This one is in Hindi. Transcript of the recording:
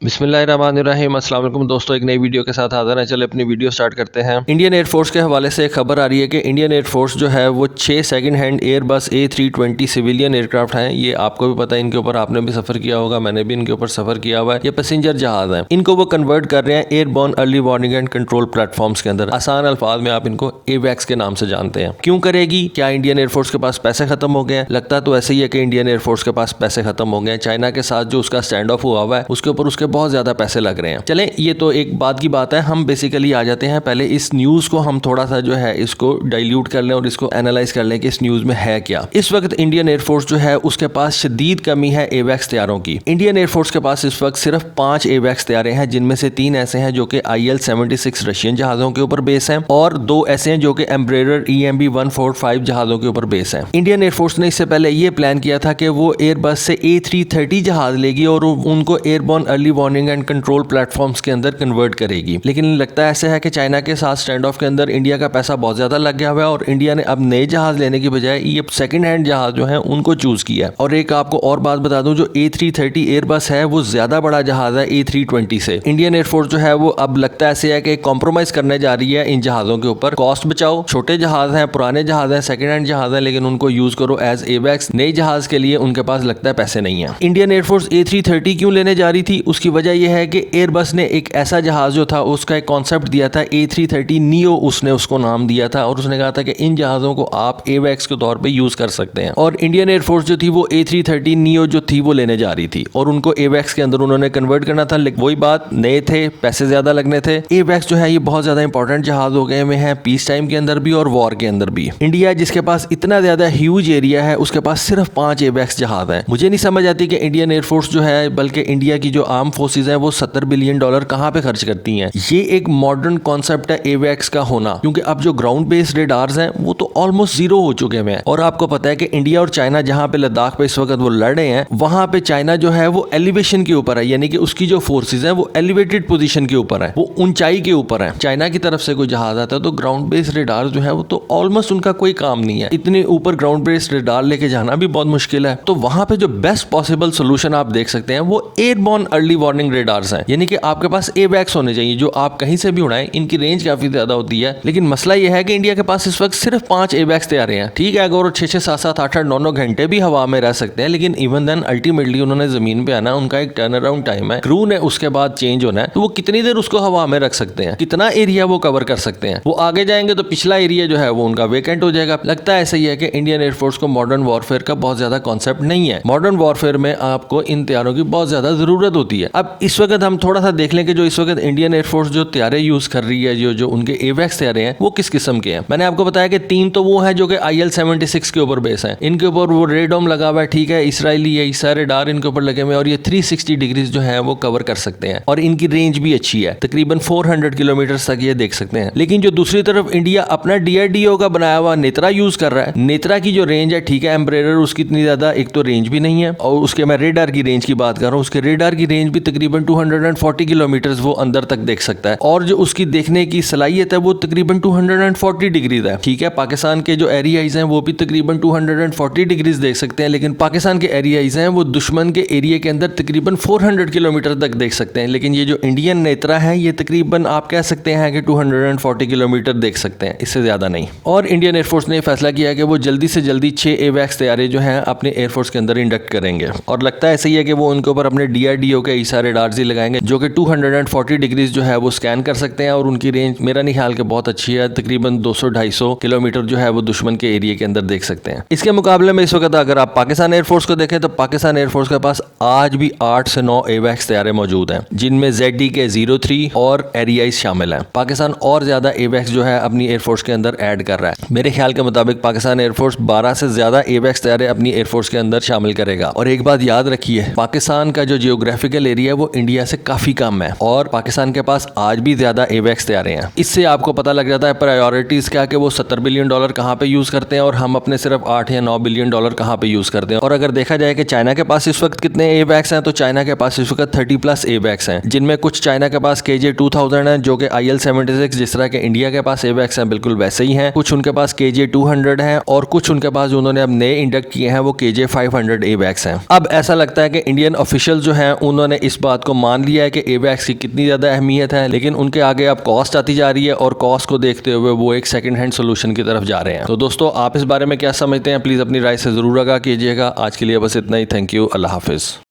बिस्मिल्लाहिर्रहमानिर्रहीम। अस्सलाम वालेकुम दोस्तों, एक नई वीडियो के साथ हाजिर हैं। चले अपनी वीडियो स्टार्ट करते हैं। इंडियन एयरफोर्स के हवाले से एक खबर आ रही है कि इंडियन एयरफोर्स जो है वो 6 second hand Airbus A320 civilian aircraft हैं। ये आपको भी पता है, इनके ऊपर आपने भी सफ़र किया होगा, मैंने भी इनके ऊपर सफ़र किया हुआ है। ये पैसेंजर जहाज़ हैं, इनको वो कन्वर्ट कर रहे हैं airborne early warning and control platforms के अंदर। आसान अल्फाज में आप इनको एवैक्स के नाम से जानते हैं। क्यों करेगी? क्या इंडियन एयरफोर्स के पास पैसे खत्म हो गए? लगता तो ऐसे ही है कि इंडियन एयरफोर्स के पास पैसे खत्म हो गए। चाइना के साथ जो उसका स्टैंड ऑफ हुआ हुआ है उसके ऊपर उसके बहुत ज्यादा पैसे लग रहे हैं। चलें, ये तो एक बात की बात है। हम बेसिकली आ जाते हैं, पहले इस न्यूज को हम थोड़ा सा जो है इसको डाइल्यूट कर लें और इसको एनालाइज कर लें कि इस न्यूज में है क्या। इस वक्त इंडियन एयरफोर्स जो है उसके पास शदीद कमी है एवैक्स तैयारों की। इंडियन एयरफोर्स के पास इस वक्त सिर्फ 5 एवैक्स तैयारे हैं, जिनमें से 3 ऐसे हैं जो कि IL-76 रशियन जहाजों के ऊपर बेस हैं और 2 ऐसे हैं जो कि एम्ब्रेयर EMB 145 जहाजों के ऊपर बेस हैं। इंडियन एयरफोर्स ने इससे पहले ये प्लान किया था कि वो एयरबस से A330 जहाज लेगी और उनको airborne early warning and control platforms के अंदर कन्वर्ट करेगी। लेकिन लगता है ऐसे है कि चाइना के साथ स्टैंड ऑफ के अंदर इंडिया का पैसा बहुत ज्यादा लग गया हुआ है और इंडिया ने अब नए जहाज लेने की बजाय ये सेकंड हैंड जहाज जो है उनको चूज किया। और एक आपको और बात बता दूं, जो A330 एयरबस है वो ज्यादा बड़ा जहाज है A320 से। इंडियन एयरफोर्स जो है वो अब लगता है ऐसे है कि कॉम्प्रोमाइज करने जा रही है इन जहाजों के ऊपर। कॉस्ट बचाओ, छोटे जहाज हैं, पुराने जहाज हैं, सेकंड हैंड जहाज हैं, लेकिन उनको यूज करो एज एवैक्स। नए जहाज के लिए उनके पास लगता है पैसे नहीं है। इंडियन एयरफोर्स A330 क्यों लेने जा रही थी? उसकी वजह यह है कि एयरबस ने एक ऐसा जहाज जो था उसका एक कॉन्सेप्ट दिया था A330 नियो, उसने उसको नाम दिया था और उसने कहा था कि इन जहाजों को आप एवैक्स के तौर पे यूज कर सकते हैं। और इंडियन एयरफोर्स जो थी वो A330 नियो जो थी वो लेने जा रही थी और उनको एवैक्स के अंदर उन्होंने कन्वर्ट करना था। लेकिन वही बात, नए थे, पैसे ज्यादा लगने थे। एवैक्स जो है ये बहुत ज्यादा इंपॉर्टेंट जहाज हो गए हुए हैं पीस टाइम के अंदर भी और वॉर के अंदर भी। इंडिया जिसके पास इतना ज्यादा ह्यूज एरिया है उसके पास सिर्फ 5 एवैक्स जहाज हैं। मुझे नहीं समझ आती कि इंडियन एयरफोर्स जो है, बल्कि इंडिया की जो आर्म फोर्सेज है वो $70 बिलियन कहां पे खर्च करती हैं। ये एक मॉडर्न कॉन्सेप्ट है एवैक्स का होना, क्योंकि अब जो ग्राउंड बेस्ड रेडार्स हैं वो तो ऑलमोस्ट जीरो हो चुके हैं। और आपको पता है कि इंडिया और चाइना जहां पे लद्दाख पे इस वक्त वो लड़ रहे हैं, वहां पे चाइना जो है वो एलिवेशन के ऊपर है, यानी कि उसकी जो फोर्सेज हैं वो एलिवेटेड पोजीशन के ऊपर है, वो ऊंचाई के ऊपर है। चाइना की तरफ से कोई जहाज आता है तो ग्राउंड बेस्ड रेडार जो है वो तो ऑलमोस्ट उनका कोई काम नहीं है। इतने ऊपर ग्राउंड बेस्ड रेडार लेके जाना भी बहुत मुश्किल है। तो वहां पे जो बेस्ट पॉसिबल सोल्यूशन आप देख सकते हैं वो एयरबोर्न अर्ली वार्निंग रेडार्स हैं, यानी कि आपके पास एवैक्स होने चाहिए जो आप कहीं से भी उड़ाएं। इनकी रेंज काफी ज्यादा होती है, लेकिन मसला यह है कि इंडिया के पास इस वक्त सिर्फ 5 एवैक्स तैयार हैं। ठीक है, अगर 6-6, 7-7, 8-8, 9-9 घंटे भी हवा में रह सकते हैं, लेकिन इवन देन अल्टीमेटली उन्होंने जमीन पे आना, उनका एक टर्न अराउंड टाइम है, क्रू ने उसके बाद चेंज होना है, तो वो कितनी देर उसको हवा में रख सकते हैं, कितना एरिया वो कवर कर सकते हैं। वो आगे जाएंगे तो पिछला एरिया जो है वो उनका वेकेंट हो जाएगा। लगता है ऐसा ही है कि इंडियन एयरफोर्स को मॉडर्न वॉरफेयर का बहुत ज्यादा कॉन्सेप्ट नहीं है। मॉडर्न वॉरफेयर में आपको इन तैयारों की बहुत ज्यादा जरूरत होती है। अब इस वक्त हम थोड़ा सा देख लें कि जो इस वक्त इंडियन एयरफोर्स जो तैयारे यूज कर रही है, जो उनके एवैक्स तैयारे हैं वो किस किस्म के हैं। मैंने आपको बताया कि 3 तो वो हैं जो कि IL-76 के ऊपर बेस हैं। इनके ऊपर वो रेडोम लगा हुआ है, ठीक है, इसराइली है, सारे डार इनके ऊपर लगे हुए हैं और ये 360 डिग्रीज जो है वो कवर कर सकते हैं और इनकी रेंज भी अच्छी है, तकरीबन 400 किलोमीटर तक ये देख सकते हैं। लेकिन जो दूसरी तरफ इंडिया अपना DRDO का बनाया हुआ नेत्रा यूज कर रहा है, नेत्रा की जो रेंज है, ठीक है, एम्ब्रेयर उसकी इतनी ज्यादा एक तो रेंज भी नहीं है और उसके मैं रेडार की रेंज की बात कर रहा हूँ, उसके रेडार की रेंज भी तकरीबन 240 किलोमीटर वो अंदर तक देख सकता है और जो उसकी देखने की सलाहियत है वो तकरीबन 240 डिग्रीज है। ठीक है, पाकिस्तान के जो एरियाज हैं वो भी तकरीबन 240 डिग्रीज देख सकते हैं, लेकिन पाकिस्तान के एरियाज हैं वो दुश्मन के एरिया के अंदर तकरीबन 400 किलोमीटर तक देख सकते हैं। लेकिन ये जो इंडियन नेत्रा है ये तकरीबन आप कह सकते हैं कि 240 किलोमीटर देख सकते हैं, इससे ज्यादा नहीं। और इंडियन एयरफोर्स ने फैसला किया कि वो जल्दी से जल्दी 6 एवैक्स तैयारे जो हैं अपने एयरफोर्स के अंदर इंडक्ट करेंगे और लगता है ऐसा ही है कि वो उनके ऊपर अपने DRDO के इशारे डार्स ही लगाएंगे जो कि 240 डिग्रीज जो है वो स्कैन कर सकते हैं और उनकी रेंज मेरा नहीं ख्याल के बहुत अच्छी है, तकरीबन 200-250 किलोमीटर जो है वो दुश्मन के एरिया के अंदर देख सकते हैं। इसके मुकाबले में इस वक्त अगर आप पाकिस्तान एयरफोर्स को देखें तो पाकिस्तान एयरफोर्स के पास आज भी 8 से 9 एवैक्स तैयारे मौजूद हैं, जिनमें ZDK-03 और एरियाज शामिल हैं। पाकिस्तान और ज्यादा एवैक्स जो है अपनी एयरफोर्स के अंदर ऐड कर रहा है। मेरे ख्याल के मुताबिक पाकिस्तान एयरफोर्स 12 से ज्यादा एवैक्स तैयारे अपनी एयरफोर्स के अंदर शामिल करेगा। और एक बात याद रखिए, पाकिस्तान का जो जियोग्राफिकल एरिया है वो इंडिया से काफी कम है और पाकिस्तान के पास आज भी ज्यादा एवैक्स तैयारे हैं। इससे आपको पता लग जाता है प्रायोरिटीज क्या, कि वो $70 बिलियन कहां पे यूज करते हैं और हम अपने सिर्फ 8 या 9 बिलियन कहां पे यूज करते हैं। और अगर देखा जाए कि चाइना के पास इस वक्त कितने एवैक्स हैं, तो चाइना के पास इस वक्त 30+ एवैक्स हैं, जिनमें कुछ चाइना के पास KJ-2000 है जो कि IL-76 जिस तरह के इंडिया के पास एवैक्स हैं बिल्कुल वैसे ही हैं, कुछ उनके पास KJ-200 है और कुछ उनके पास जो उन्होंने अब नए इंडक्ट किए हैं वो KJ-500 एवैक्स हैं। अब ऐसा लगता है कि इंडियन ऑफिशियल जो हैं उन्होंने इस बात को मान लिया है कि एवैक्स की कितनी ज़्यादा अहमियत है, लेकिन उनके आगे अब कॉस्ट आती जा रही है और कॉस्ट को देखते हुए वो एक सेकंड हैंड सोल्यूशन की तरफ जा रहे हैं। तो दोस्तों आप इस बारे में क्या समझते हैं, प्लीज़ अपनी राय से ज़रूर आगाह कीजिएगा। आज के लिए बस इतना ही। Thank you. अल्लाह हाफिज़।